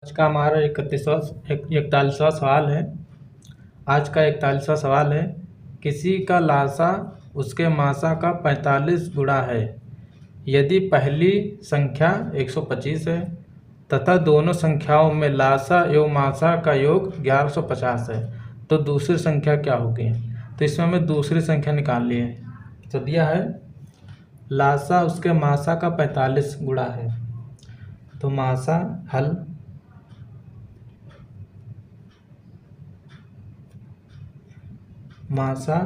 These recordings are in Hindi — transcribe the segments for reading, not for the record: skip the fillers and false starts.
आज का हमारा 41वां सवाल है। आज का 41वां सवाल है, किसी का लासा उसके मासा का 45 गुणा है यदि पहली संख्या 125 है तथा दोनों संख्याओं में लासा एवं मासा का योग 1150 है, तो दूसरी संख्या क्या होगी। तो इसमें हमें दूसरी संख्या निकालनी है। तो दिया है लासा उसके मासा का 45 गुणा है, तो मासा हल मासा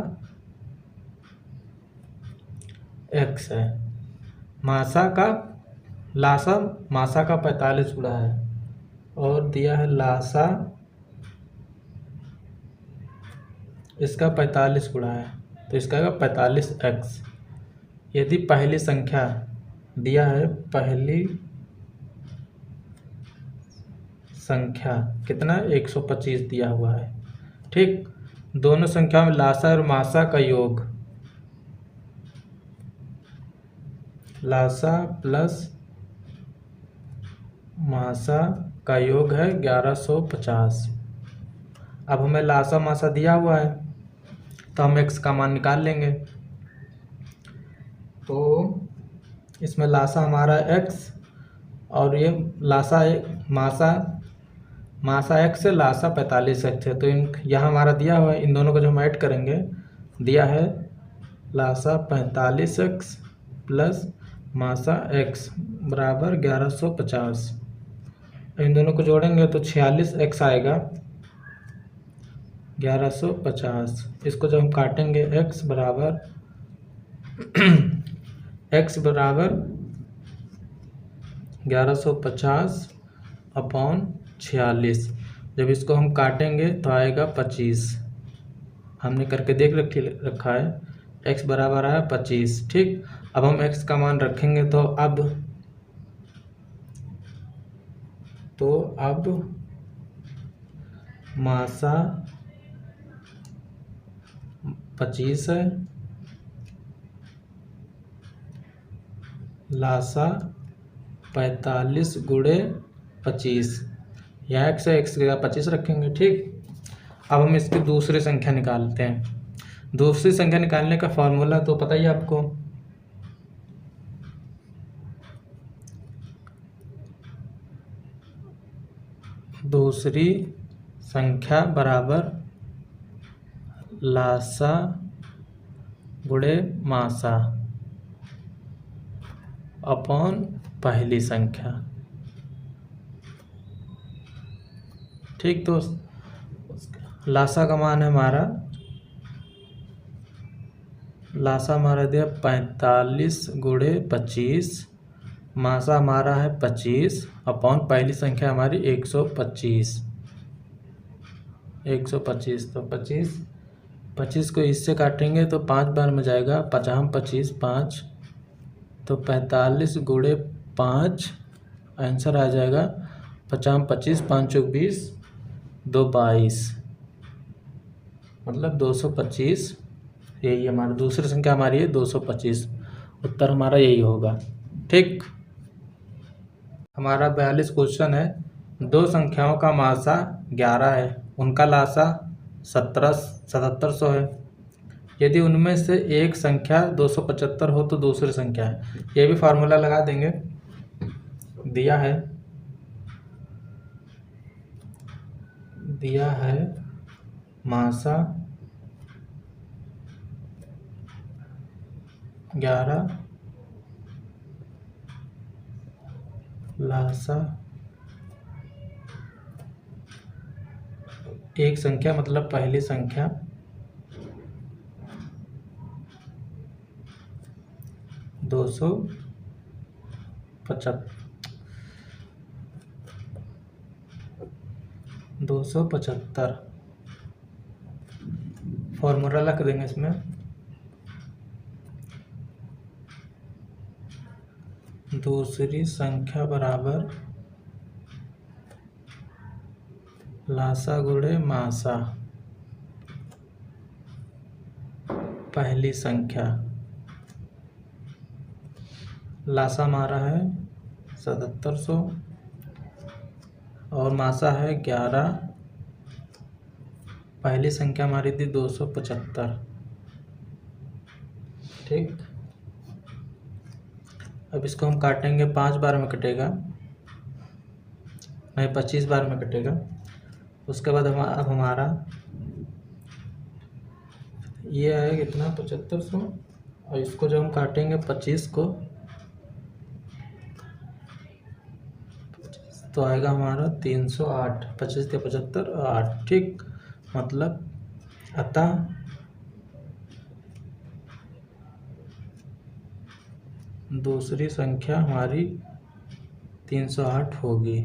x है, लासा मासा का 45 गुणा है और दिया है लासा इसका 45 गुणा है, तो इसका 45x। यदि पहली संख्या दिया है, पहली संख्या कितना 125 दिया हुआ है, ठीक। दोनों संख्या में लासा और मासा का योग, लासा प्लस मासा का योग है 1150। अब हमें लासा मासा दिया हुआ है तो हम x का मान निकाल लेंगे। तो इसमें लासा हमारा x और ये लासा मासा x है, लासा 45x है। तो यहाँ हमारा दिया हुआ है, इन दोनों को जो हम ऐड करेंगे, दिया है लासा 45x प्लस मासा x बराबर 1150। इन दोनों को जोड़ेंगे तो 46x आएगा 1150। इसको जब हम काटेंगे x बराबर 1150 अपॉन 46। जब इसको हम काटेंगे तो आएगा 25। हमने करके देख रखा है, x बराबर आया 25, ठीक। अब हम x का मान रखेंगे तो अब मासा 25 है, लासा 45 गुणे 25, यहाँ x है, x की जगह 25 रखेंगे, ठीक। अब हम इसकी दूसरी संख्या निकालते हैं। दूसरी संख्या निकालने का फॉर्मूला तो पता ही है आपको, दूसरी संख्या बराबर लासा गुणे मासा अपॉन पहली संख्या, ठीक। तो लासा का मान है हमारा, लासा हमारा दिया 45 गुणे 25, मासा हमारा है 25 अपॉन पहली संख्या हमारी 125। तो 25 को इससे काटेंगे तो 5 बार में जाएगा, 5 25 5, तो 45 गुणे 5 आंसर आ जाएगा 5 25 5 20 2 22, मतलब 225। यही हमारा दूसरी संख्या हमारी है 225। उत्तर हमारा यही होगा, ठीक। हमारा 42 क्वेश्चन है, दो संख्याओं का मासा 11 है, उनका लासा 7700 है। यदि उनमें से एक संख्या 275 हो तो दूसरी संख्या है। ये भी फार्मूला लगा देंगे। दिया है मासा 11, लासा एक संख्या मतलब पहली संख्या, दो सौ 275। फॉर्मूला रख देंगे इसमें, दूसरी संख्या बराबर लासा गुणे मासा पहली संख्या। लासा हमारा है 7700 और मासा है 11। पहली संख्या हमारी थी 275। ठीक, अब इसको हम काटेंगे 5 बार में कटेगा, नहीं 25 बार में कटेगा। उसके बाद अब हमारा ये है कितना 7500, और इसको जब हम काटेंगे 25 को तो आएगा हमारा 308। 25 के 75 और 8। ठीक, मतलब अतः दूसरी संख्या हमारी 308 होगी।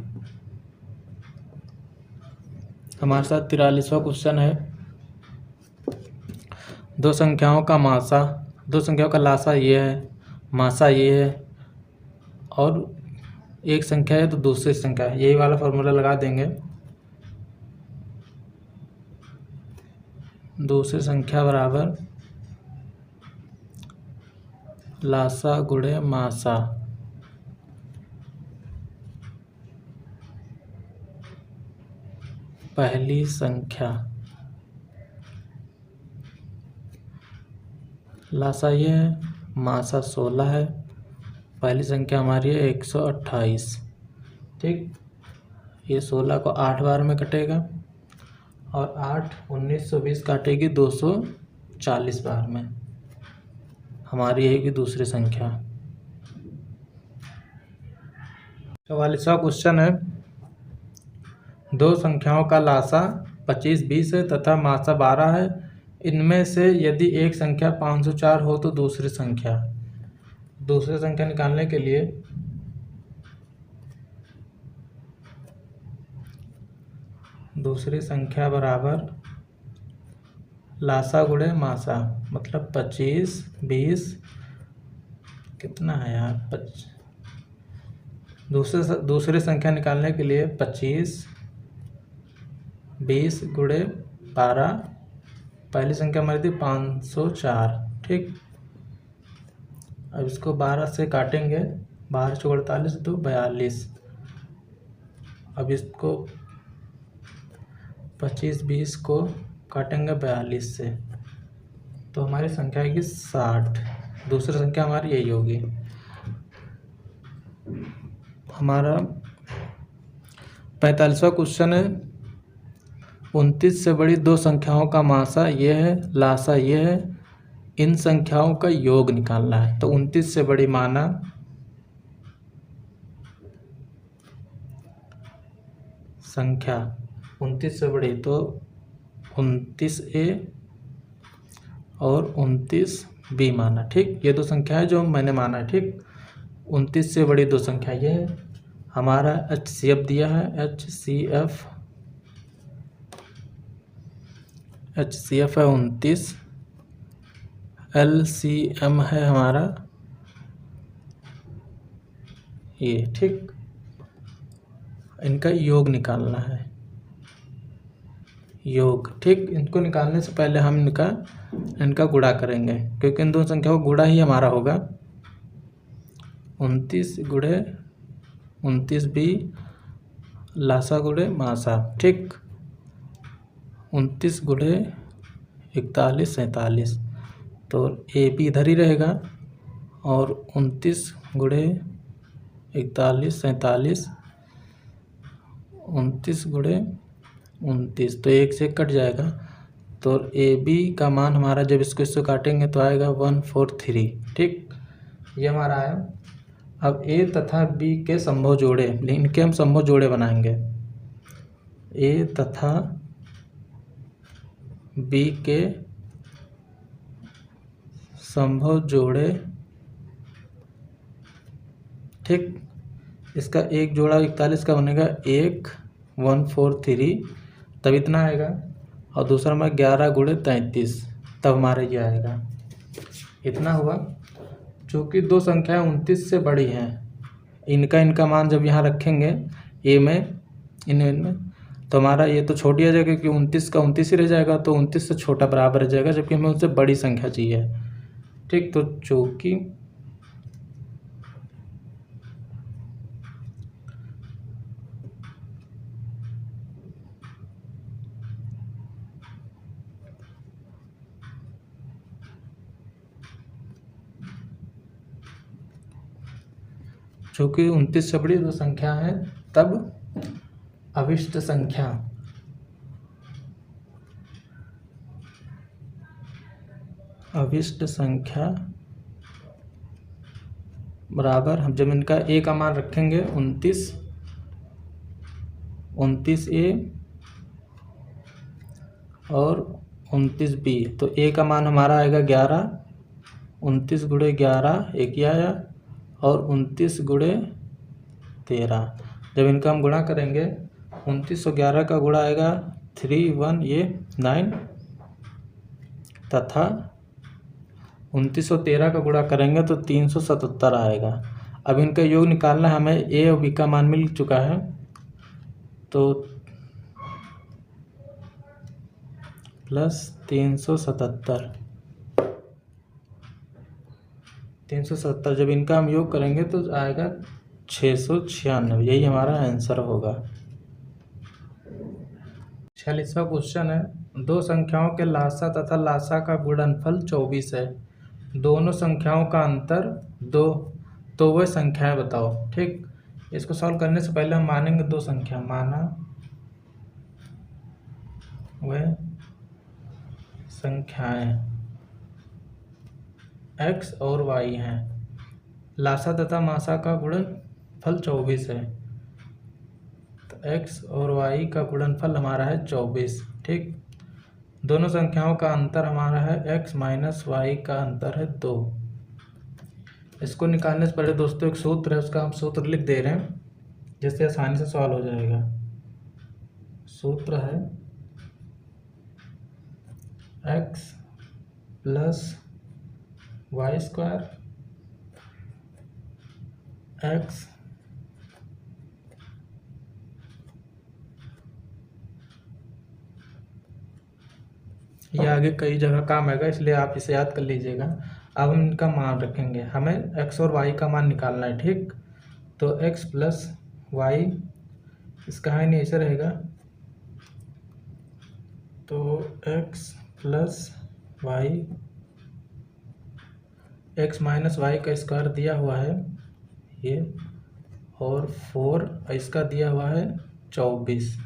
हमारे साथ 43वां क्वेश्चन है। दो संख्याओं का लासा ये है, मासा ये है, और एक संख्या है तो दूसरी संख्या है। यही वाला फॉर्मूला लगा देंगे। दूसरी संख्या बराबर लासा गुणे मासा। पहली संख्या लासा ये है, मासा 16 है। पहली संख्या हमारी है 128। ठीक, ये 16 को 8 बार में कटेगा, और 8 1920 काटेगी 240 बार में। हमारी यही की दूसरी संख्या। 44वां क्वेश्चन है। दो संख्याओं का लासा 25 20 है तथा मासा 12 है। इनमें से यदि एक संख्या 504 हो तो दूसरी संख्या निकालने के लिए दूसरी संख्या बराबर लासा गुणे मासा, मतलब 25 20 कितना है यार, दूसरी संख्या निकालने के लिए 25 20 गुणे 12। पहली संख्या हमारी थी 504। ठीक, अब इसको 12 से काटेंगे, 12 से 48 तो 42। अब इसको 25 20 को काटेंगे 42 से तो हमारी संख्या आएगी 60। दूसरी संख्या हमारी यही होगी। हमारा 45वां क्वेश्चन है। 29 से बड़ी दो संख्याओं का मासा ये है, लासा ये है। इन संख्याओं का योग निकालना है। तो 29 से बड़ी माना संख्या 29 से बड़ी तो 29A और 29B माना। ठीक, ये दो संख्या है जो मैंने माना है। ठीक, 29 से बड़ी दो संख्या ये है। हमारा HCF दिया है, HCF है 29। LCM है हमारा ये। ठीक, इनका योग निकालना है, योग। ठीक, इनको निकालने से पहले हम इनका गुणा करेंगे, क्योंकि इन दो संख्याओं का गुणा ही हमारा होगा। 29 गुणे 29B लासा गुणे मासा। ठीक, 29 गुणे 41 47 तो AB इधर ही रहेगा, और 29 गुणे 41 47 29 गुणे 29 तो 1 से कट जाएगा। तो AB का मान हमारा जब इसको काटेंगे तो आएगा 143। ठीक, ये हमारा आया। अब A तथा B के संभव जोड़े, इनके हम संभव जोड़े बनाएंगे। A तथा B के संभव जोड़े। ठीक, इसका एक जोड़ा 41 का बनेगा 1 143, तब इतना आएगा। और दूसरा में 11 गुणे 33, तब हमारा ये आएगा। इतना हुआ। चूँकि दो संख्याएं 29 से बड़ी हैं, इनका मान जब यहाँ रखेंगे A में, इनमें, तो हमारा ये तो छोड़ दिया जाएगा क्योंकि 29 का 29 ही रह जाएगा, तो 29 से छोटा बराबर रह जाएगा, जबकि हमें उससे बड़ी संख्या चाहिए। ठीक, तो चूँकि चूँकि 29 से बड़ी दो संख्या है तब अभिष्ट संख्या बराबर, हम जब इनका ए का मान रखेंगे 29A और 29B, तो ए का मान हमारा आएगा 11, 29 गुणे 11 एक ही आया, और 29 गुणे 13। जब इनका हम गुणा करेंगे 29 और 11 का गुणा आएगा 3 1 ये 9, तथा 29 और 13 का गुणा करेंगे तो 377 आएगा। अब इनका योग निकालना है हमें, ए और बी का मान मिल चुका है, तो प्लस 377 जब इनका हम योग करेंगे तो आएगा 696, यही हमारा आंसर होगा। 46वां क्वेश्चन है, दो संख्याओं के लासा तथा लासा का गुणनफल 24 है, दोनों संख्याओं का अंतर 2, तो वह संख्याएं बताओ। ठीक, इसको सॉल्व करने से पहले हम मानेंगे दो संख्या, माना वह संख्याएं x और y हैं, लासा तथा मासा का गुणनफल 24 है, तो x और y का गुणनफल हमारा है 24। ठीक, दोनों संख्याओं का अंतर हमारा है x माइनस y का अंतर है 2। इसको निकालने से पहले दोस्तों एक सूत्र है, उसका हम सूत्र लिख दे रहे हैं जिससे आसानी से सॉल्व हो जाएगा। सूत्र है x plus Y square x ये आगे कई जगह काम आएगा, इसलिए आप इसे याद कर लीजिएगा। अब हम इनका मान रखेंगे, हमें x और y का मान निकालना है। ठीक, तो x प्लस वाई, इसका है नहीं ऐसे रहेगा, तो x plus Y, x minus Y का स्क्वायर दिया हुआ है ये, और 4 इसका दिया हुआ है 24।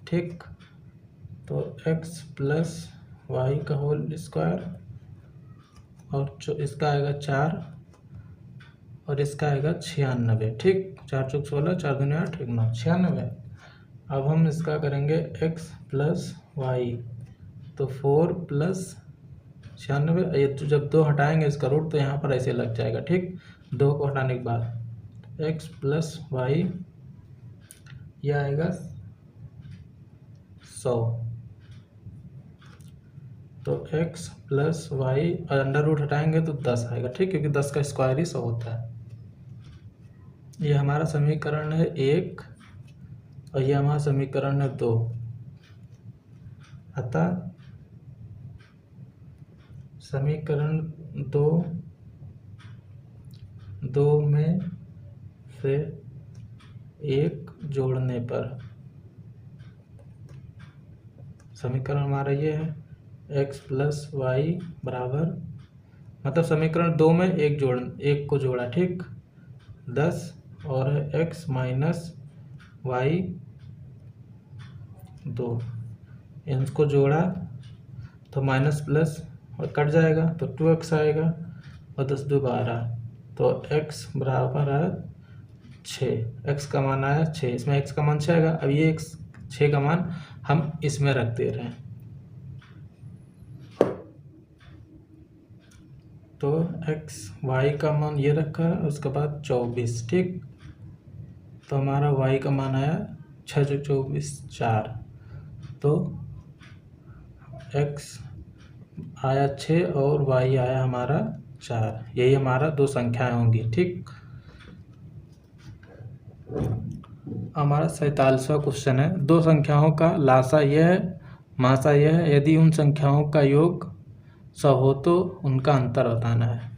ठीक, तो x प्लस वाई का होल स्क्वायर, और इसका आएगा 4 और इसका आएगा 96। ठीक, 4 चौक 16, 4 दूनी 8, 1 9, 96। अब हम इसका करेंगे x प्लस वाई, तो 4 प्लस 96, ये तो जब 2 हटाएंगे इसका रूट तो यहाँ पर ऐसे लग जाएगा। ठीक, 2 को हटाने के बाद x प्लस वाई यह आएगा 100, तो x plus Y under root हटाएंगे तो 10 आएगा। ठीक, क्योंकि 10 का स्क्वायर ही 100 होता है। ये हमारा समीकरण है 1 और ये हमारा समीकरण है 2। अतः समीकरण 2 में से एक जोड़ने पर समीकरण हमारा ये है x प्लस वाई बराबर, मतलब समीकरण 2 में एक को जोड़ा। ठीक, 10 और x माइनस वाई 2, इनको जोड़ा तो माइनस प्लस और कट जाएगा तो 2x आएगा, और 10 2 12, तो x बराबर है 6। x का मान आया 6, इसमें x का मान 6 आएगा। अब ये 6 का मान हम इसमें रख दे रहे हैं, तो x y का मान ये रखा है, उसके बाद 24। ठीक, तो हमारा y का मान आया 6 जो 24 4, तो x आया 6 और y आया हमारा 4, यही हमारा दो संख्याएं होंगी। ठीक, हमारा 47वां क्वेश्चन है, दो संख्याओं का लासा यह है, मासा यह है, यदि उन संख्याओं का योग 100 हो तो उनका अंतर बताना है।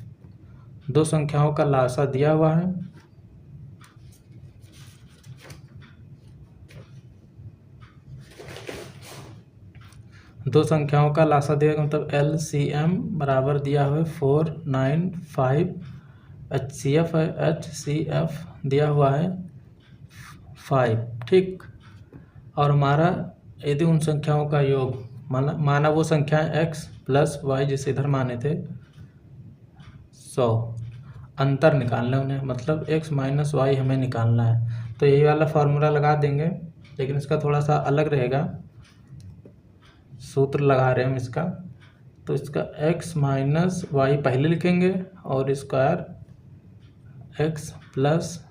दो संख्याओं का लासा दिया हुआ है, दो संख्याओं का लासा दिया मतलब LCM बराबर दिया हुआ है 4 9 5 HCF है, HCF दिया हुआ है 5, ठीक। और हमारा यदि उन संख्याओं का योग माना वो संख्याएं x प्लस वाई जिसे इधर माने थे 100, अंतर निकालना है उन्हें, मतलब x माइनस वाई हमें निकालना है। तो यही वाला फार्मूला लगा देंगे, लेकिन इसका थोड़ा सा अलग रहेगा, सूत्र लगा रहे हैं हम इसका। तो इसका x माइनस वाई पहले लिखेंगे और स्क्वायर x प्लस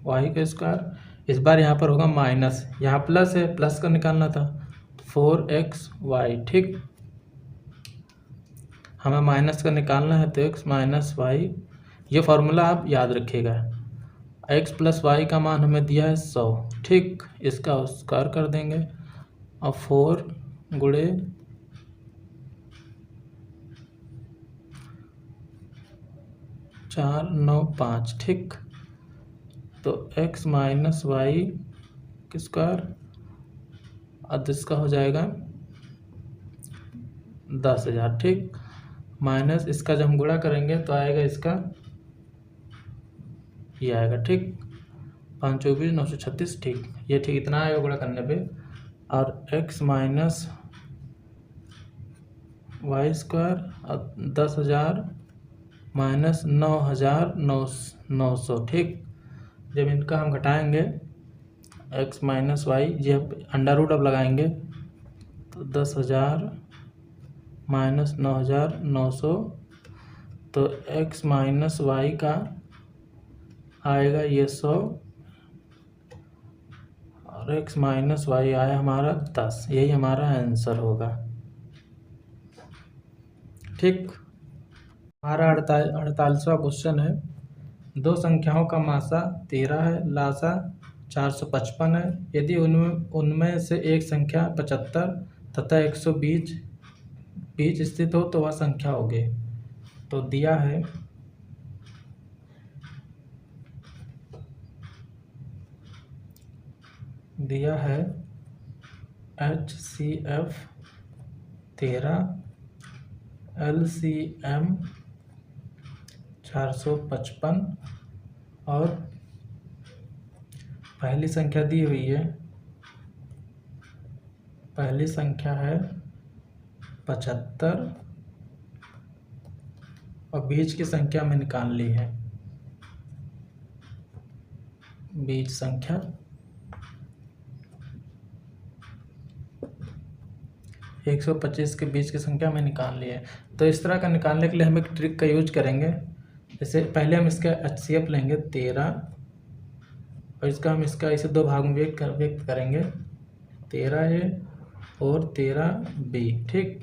वाई का स्क्वायर। इस बार यहाँ पर होगा माइनस, यहाँ प्लस है, प्लस का निकालना था 4xy, ठीक। हमें माइनस का निकालना है, तो x माइनस वाई, ये फार्मूला आप याद रखिएगा। x प्लस वाई का मान हमें दिया है 100, ठीक। इसका स्क्वायर कर देंगे और 4 गुणे 4 9 5, ठीक। तो x माइनस वाई का स्क्वायर, अब इसका हो जाएगा 10,000, ठीक। माइनस इसका जब हम गुणा करेंगे तो आएगा इसका ये आएगा, ठीक। 5 24 936, ठीक। ये ठीक इतना आएगा गुणा करने पे। और x माइनस वाई स्क्वायर और 10,000 माइनस 9,900, ठीक। जब इनका हम घटाएंगे x माइनस वाई, जब अंडर रूट अब लगाएंगे तो 10,000 माइनस 9,900, तो x माइनस वाई का आएगा ये 100 और x माइनस वाई आया हमारा 10। यही हमारा आंसर होगा, ठीक। हमारा 48वां क्वेश्चन है। दो संख्याओं का मासा 13 है, लासा 455 है। यदि उनमें से एक संख्या 75 तथा 120 बीच स्थित हो तो वह संख्या होगी। तो दिया है HCF 13, LCM 455 और पहली संख्या दी हुई है, पहली संख्या है 75 और बीच की संख्या में निकाल ली है, बीच संख्या 125 के बीच की संख्या में निकाल ली है। तो इस तरह का निकालने के लिए हम एक ट्रिक का यूज करेंगे। जैसे पहले हम इसका HCF लेंगे 13 और इसका हम इसे दो भाग में व्यक्त करेंगे, 13A और 13B, ठीक।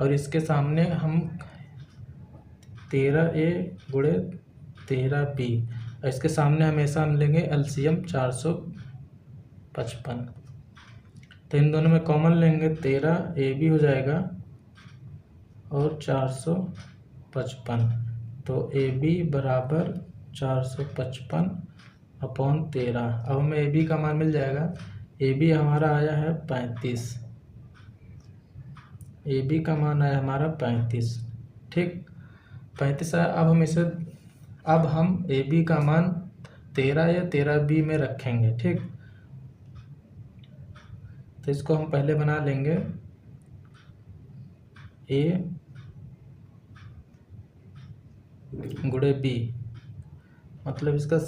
और इसके सामने हम 13A गुणे 13B और इसके सामने हमेशा हम लेंगे LCM 455। तो इन दोनों में कॉमन लेंगे 13AB हो जाएगा और 455। तो AB बराबर 455 अपॉन 13। अब हमें AB का मान मिल जाएगा। AB हमारा आया है 35, AB का मान आया हमारा 35, ठीक। 35 आया। अब हम AB का मान 13 या 13B में रखेंगे, ठीक। तो इसको हम पहले बना लेंगे A गुणे B, मतलब इसका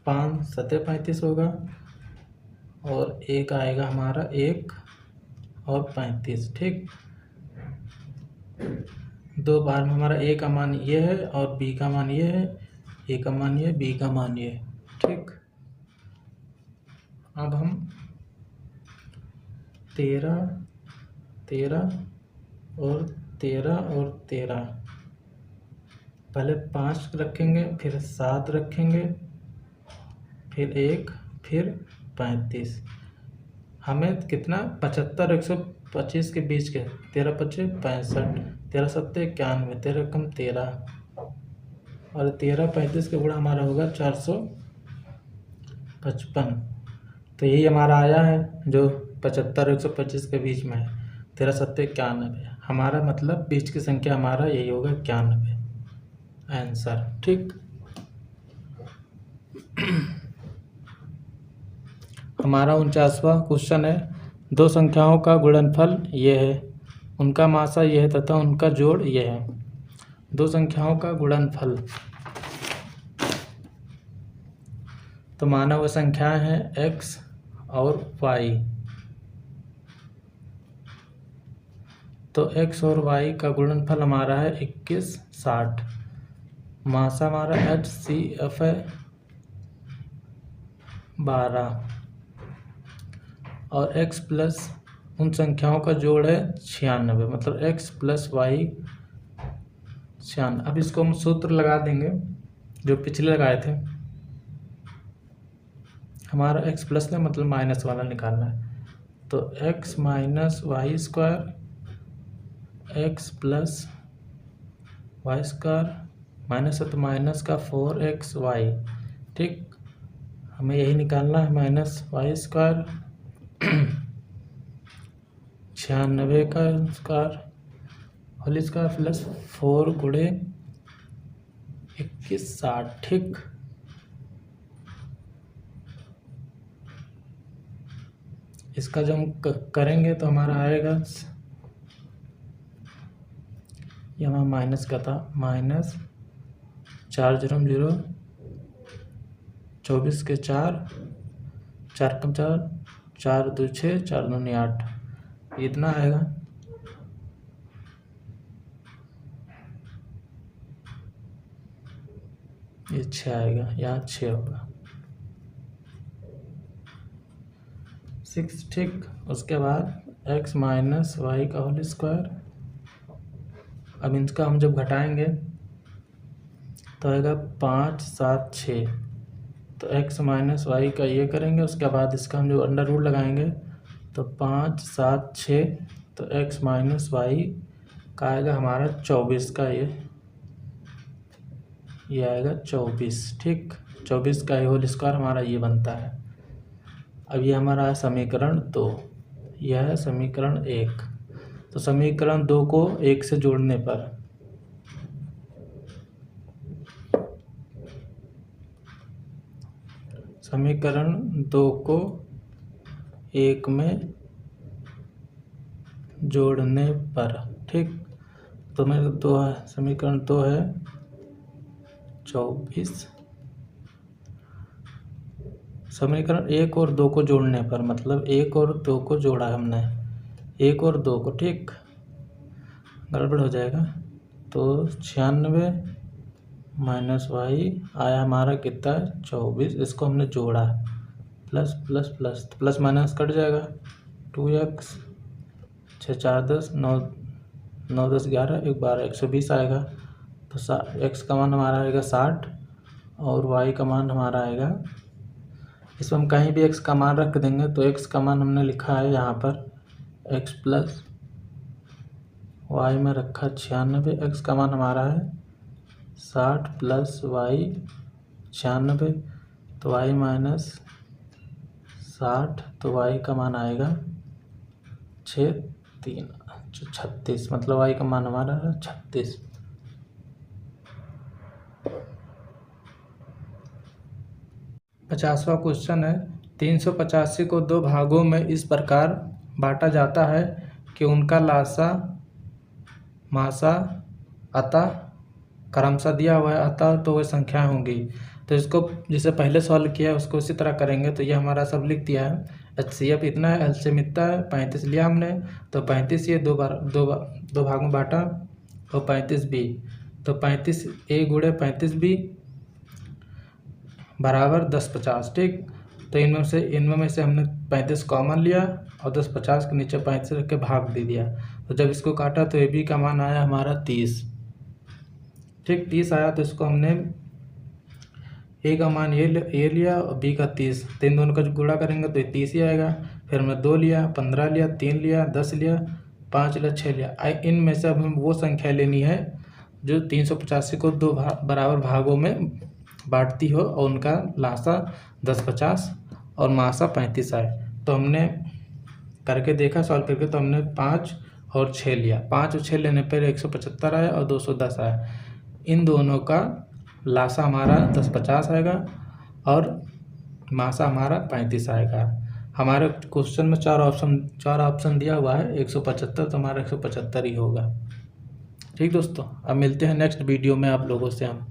5 7 35 होगा और एक आएगा हमारा 1 और 35, ठीक। दो बार में हमारा A का मान ये है और B का मान ये है, A का मान ये, B का मान ये, ठीक। अब हम 13 13 और 13 और 13, पहले 5 रखेंगे, फिर 7 रखेंगे, फिर 1, फिर 35। हमें कितना 75 125 के बीच के 13 25 65, 13 7 91, 13 कम 13 और 13 35 का गुणा हमारा होगा 455। तो यही हमारा आया है जो 75 125 के बीच में है, 13 7 91। हमारा मतलब बीच की संख्या हमारा यही होगा 91। आंसर। ठीक, हमारा 49वां क्वेश्चन है, दो संख्याओं का गुणनफल ये है, उनका मासा ये है तथा उनका जोड़ ये है। दो संख्याओं का गुणनफल, तो माना वो संख्याएं हैं x और y। तो x और y का गुणनफल हमारा है 21, 60। मासा हमारा HCF है 12 और x प्लस उन संख्याओं का जोड़ है 96, मतलब x प्लस y 96। अब इसको हम सूत्र लगा देंगे जो पिछले लगाए थे। हमारा x प्लस में मतलब माइनस वाला निकालना है, तो x minus Y square x plus Y square minus है तो माइनस का 4xy। ठीक, हमें यही निकालना है, माइनस वाई स्क्वायर 96 का स्क्वायर होल स्क्वायर प्लस 4 गुणे 21, 60। ठीक, इसका जो हम करेंगे तो हमारा आएगा, ये हमारा माइनस का था, माइनस 4 0 0 24 के 4 4 कम 4 4 2 6 4 2 8, इतना आएगा। ये 6 आएगा, यहाँ 6 होगा 6। ठीक, उसके बाद x माइनस वाई का होल स्क्वायर। अब इनका हम जब घटाएंगे तो आएगा 5 7 6, तो x माइनस वाई का ये करेंगे, उसके बाद इसका हम जो अंडर रूट लगाएंगे तो 5 7 6, तो x माइनस वाई का आएगा हमारा 24 का, ये आएगा 24। ठीक, 24 का होल स्क्वायर हमारा ये बनता है। अब ये हमारा है समीकरण 2, यह है समीकरण 1। तो समीकरण 2 को 1 से जोड़ने पर समीकरण 2 को 1 में जोड़ने पर, ठीक, तो मेरे 2 है, समीकरण 2 है 24। समीकरण 1 और 2 को जोड़ने पर, मतलब 1 और 2 को जोड़ा हमने, 1 और 2 को, ठीक, गड़बड़ हो जाएगा। तो 96 माइनस वाई आया हमारा कितना, 24। इसको हमने जोड़ा, प्लस प्लस प्लस, तो प्लस माइनस कट जाएगा, 2x 6 4 10 9 9 10 11 1 12 120 आएगा। तो x का मान हमारा आएगा 60 और y का मान हमारा आएगा, इसमें हम कहीं भी x का मान रख देंगे, तो x का मान हमने लिखा है यहाँ पर x प्लस y में रखा 96, x का मान हमारा है 60 प्लस y 96, तो y माइनस 60, तो y का मान आएगा 6 3 36, मतलब y का मान हमारा है 36। पचासवां क्वेश्चन है, 385 को दो भागों में इस प्रकार बांटा जाता है कि उनका लासा मासा अतः क्रमशः दिया हुआ है, अतः तो वह संख्याएं होंगी। तो इसको जैसे पहले सॉल्व किया है उसको उसी तरह करेंगे। तो ये हमारा सब लिख दिया है, HCF इतना है, एलसीएम इतना है, 35 लिया हमने, तो 35 ये दो भाग में बांटा और 35 बी, तो 35 A गुणे 35 बी बराबर 10 50। ठीक, तो इनमें से हमने 35 कॉमन लिया और 10 50 के नीचे 35 रख के भाग दे दिया। तो जब इसको काटा तो ए बी का मान आया हमारा 30। ठीक, 30 आया, तो इसको हमने ए का मान ये लिया और बी का 30, तो इन दोनों का जो गुणा करेंगे तो ये 30 ही आएगा। फिर हमने 2 लिया, 15 लिया, 3 लिया, 10 लिया, 5 लिया, 6 लिया। इनमें से अब हम वो संख्या लेनी है जो 385 को दो बराबर भागों में बांटती हो और उनका लासा 10 50 और मासा 35 आए। तो हमने करके देखा सॉल्व करके, तो हमने 5 और 6 लिया, 5 और 6 लेने पर 175 आया और 210 आया। इन दोनों का लासा हमारा 1050 आएगा और मासा हमारा 35 आएगा। हमारे क्वेश्चन में चार ऑप्शन दिया हुआ है 175, तो हमारा 175 ही होगा। ठीक दोस्तों, अब मिलते हैं नेक्स्ट वीडियो में आप लोगों से हम।